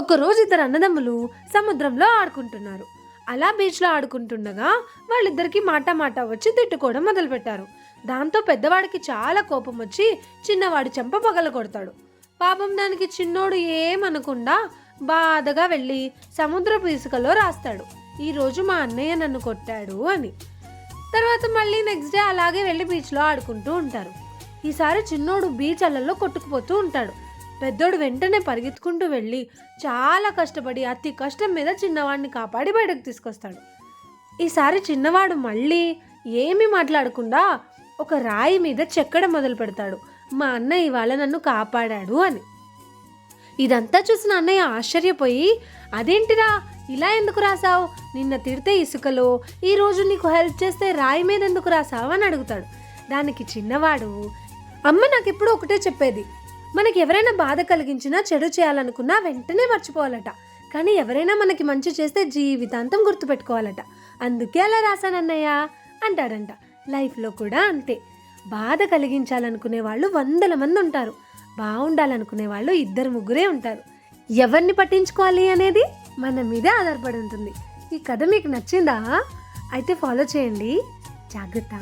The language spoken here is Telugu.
ఒకరోజు ఇద్దరు అన్నదమ్ములు సముద్రంలో ఆడుకుంటున్నారు. అలా బీచ్లో ఆడుకుంటుండగా వాళ్ళిద్దరికి మాట వచ్చి తిట్టుకోవడం మొదలుపెట్టారు. దాంతో పెద్దవాడికి చాలా కోపం వచ్చి చిన్నవాడి చెంప పగల కొడతాడు. పాపం దానికి చిన్నోడు ఏమనకుండా బాధగా వెళ్ళి సముద్రపు ఇసుకలో రాస్తాడు, ఈరోజు మా అన్నయ్య నన్ను కొట్టాడు అని. తర్వాత మళ్ళీ నెక్స్ట్ డే అలాగే వెళ్ళి బీచ్లో ఆడుకుంటూ ఉంటారు. ఈసారి చిన్నోడు బీచ్ అలల్లో కొట్టుకుపోతూ ఉంటాడు. పెద్దోడు వెంటనే పరిగెత్తుకుంటూ వెళ్ళి చాలా కష్టపడి అతి కష్టం మీద చిన్నవాడిని కాపాడి బయటకు తీసుకొస్తాడు. ఈసారి చిన్నవాడు మళ్ళీ ఏమీ మాట్లాడకుండా ఒక రాయి మీద చెక్కడం మొదలు పెడతాడు, మా అన్నయ్య ఇవాళ నన్ను కాపాడాడు అని. ఇదంతా చూసిన అన్నయ్య ఆశ్చర్యపోయి, అదేంటిరా ఇలా ఎందుకు రాసావు, నిన్న తిడితే ఇసుకలో, ఈరోజు నీకు హెల్ప్ చేస్తే రాయి మీద ఎందుకు రాసావు అని అడుగుతాడు. దానికి చిన్నవాడు, అమ్మ నాకు ఎప్పుడు ఒకటే చెప్పేది, మనకి ఎవరైనా బాధ కలిగించినా చెడు చేయాలనుకున్నా వెంటనే మర్చిపోవాలట, కానీ ఎవరైనా మనకి మంచి చేస్తే జీవితాంతం గుర్తుపెట్టుకోవాలట, అందుకే అలా రాశానన్నయ్య అంటాడంట. లైఫ్లో కూడా అంతే, బాధ కలిగించాలనుకునే వాళ్ళు 100 మంది ఉంటారు, బాగుండాలనుకునే వాళ్ళు 2-3 ఉంటారు. ఎవరిని పట్టించుకోవాలి అనేది మన మీదే ఆధారపడి ఉంటుంది. ఈ కథ మీకు నచ్చిందా? అయితే ఫాలో చేయండి. జాగ్రత్త.